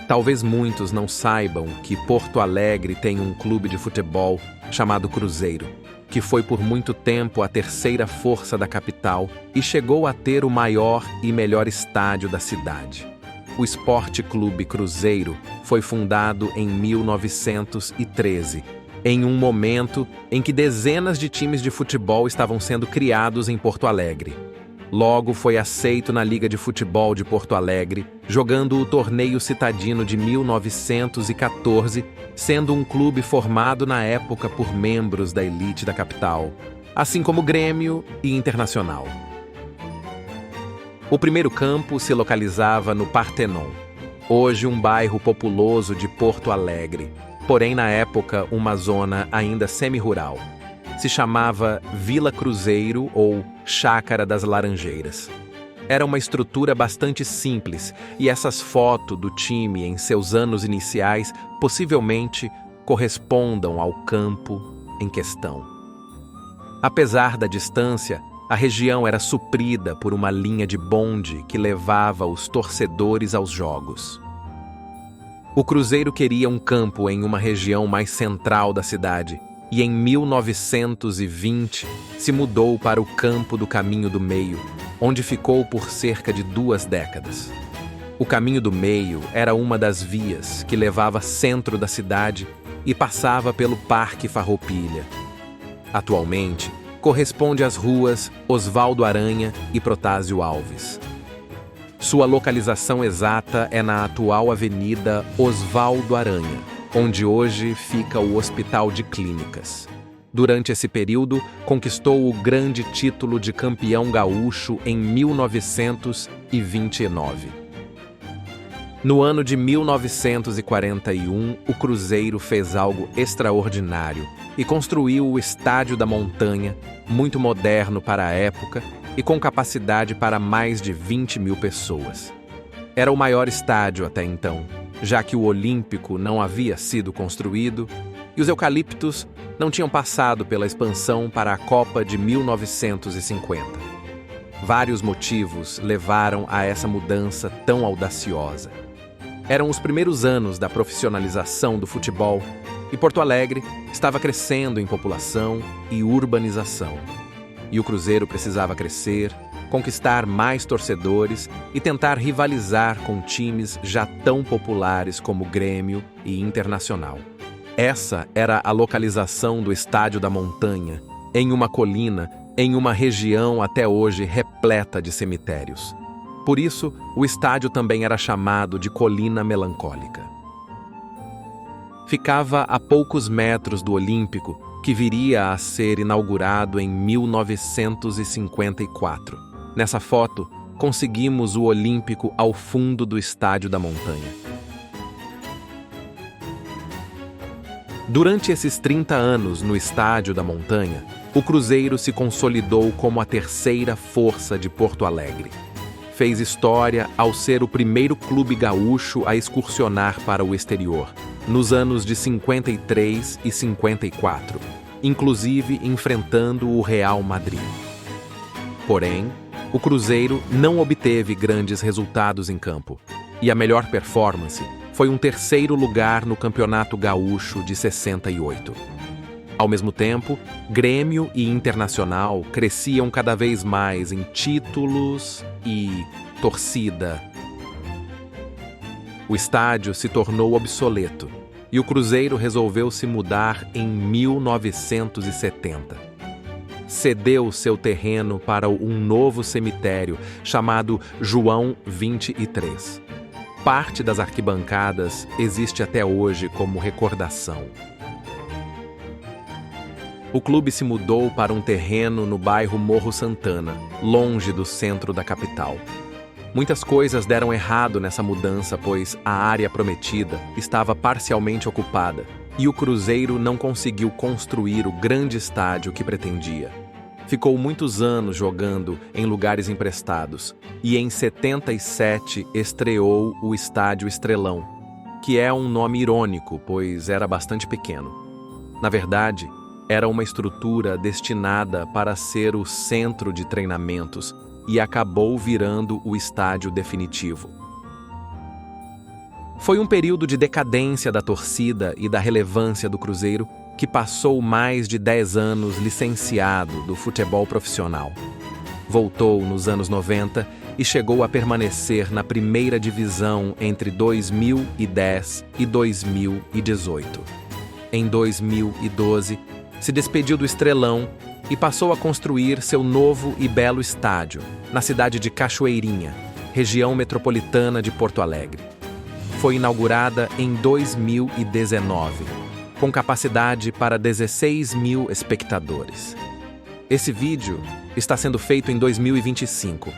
Talvez muitos não saibam que Porto Alegre tem um clube de futebol chamado Cruzeiro, que foi por muito tempo a terceira força da capital e chegou a ter o maior e melhor estádio da cidade. O Esporte Clube Cruzeiro foi fundado em 1913, em um momento em que dezenas de times de futebol estavam sendo criados em Porto Alegre. Logo foi aceito na Liga de Futebol de Porto Alegre, jogando o Torneio Citadino de 1914, sendo um clube formado na época por membros da elite da capital, assim como Grêmio e Internacional. O primeiro campo se localizava no Partenon, hoje um bairro populoso de Porto Alegre, porém na época uma zona ainda semi-rural. Se chamava Vila Cruzeiro ou Chácara das Laranjeiras. Era uma estrutura bastante simples e essas fotos do time em seus anos iniciais possivelmente correspondam ao campo em questão. Apesar da distância, a região era suprida por uma linha de bonde que levava os torcedores aos jogos. O Cruzeiro queria um campo em uma região mais central da cidade e em 1920 se mudou para o campo do Caminho do Meio, onde ficou por cerca de 2 décadas. O Caminho do Meio era uma das vias que levava centro da cidade e passava pelo Parque Farroupilha. Atualmente, corresponde às ruas Osvaldo Aranha e Protásio Alves. Sua localização exata é na atual Avenida Osvaldo Aranha, onde hoje fica o Hospital de Clínicas. Durante esse período, conquistou o grande título de campeão gaúcho em 1929. No ano de 1941, o Cruzeiro fez algo extraordinário e construiu o Estádio da Montanha, muito moderno para a época e com capacidade para mais de 20 mil pessoas. Era o maior estádio até então, já que o Olímpico não havia sido construído e os eucaliptos não tinham passado pela expansão para a Copa de 1950. Vários motivos levaram a essa mudança tão audaciosa. Eram os primeiros anos da profissionalização do futebol e Porto Alegre estava crescendo em população e urbanização. E o Cruzeiro precisava crescer, conquistar mais torcedores e tentar rivalizar com times já tão populares como Grêmio e Internacional. Essa era a localização do Estádio da Montanha, em uma colina, em uma região até hoje repleta de cemitérios. Por isso, o estádio também era chamado de Colina Melancólica. Ficava a poucos metros do Olímpico, que viria a ser inaugurado em 1954. Nessa foto, conseguimos o Olímpico ao fundo do Estádio da Montanha. Durante esses 30 anos no Estádio da Montanha, o Cruzeiro se consolidou como a terceira força de Porto Alegre. Fez história ao ser o primeiro clube gaúcho a excursionar para o exterior, nos anos de 53 e 54, inclusive enfrentando o Real Madrid. Porém, o Cruzeiro não obteve grandes resultados em campo, e a melhor performance foi um 3º lugar no Campeonato Gaúcho de 68. Ao mesmo tempo, Grêmio e Internacional cresciam cada vez mais em títulos e torcida. O estádio se tornou obsoleto e o Cruzeiro resolveu se mudar em 1970. Cedeu seu terreno para um novo cemitério chamado João 23. Parte das arquibancadas existe até hoje como recordação. O clube se mudou para um terreno no bairro Morro Santana, longe do centro da capital. Muitas coisas deram errado nessa mudança, pois a área prometida estava parcialmente ocupada e o Cruzeiro não conseguiu construir o grande estádio que pretendia. Ficou muitos anos jogando em lugares emprestados e em 77 estreou o Estádio Estrelão, que é um nome irônico, pois era bastante pequeno. Na verdade, era uma estrutura destinada para ser o centro de treinamentos e acabou virando o estádio definitivo. Foi um período de decadência da torcida e da relevância do Cruzeiro, que passou mais de 10 anos licenciado do futebol profissional. Voltou nos anos 90 e chegou a permanecer na primeira divisão entre 2010 e 2018. Em 2012, se despediu do Estrelão e passou a construir seu novo e belo estádio, na cidade de Cachoeirinha, região metropolitana de Porto Alegre. Foi inaugurada em 2019, com capacidade para 16 mil espectadores. Esse vídeo está sendo feito em 2025.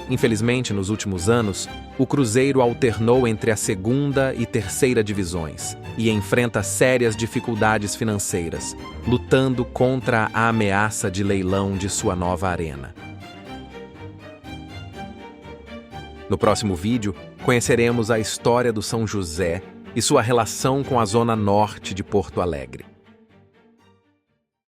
Infelizmente, nos últimos anos, o Cruzeiro alternou entre a segunda e terceira divisões e enfrenta sérias dificuldades financeiras, lutando contra a ameaça de leilão de sua nova arena. No próximo vídeo, conheceremos a história do São José e sua relação com a zona norte de Porto Alegre.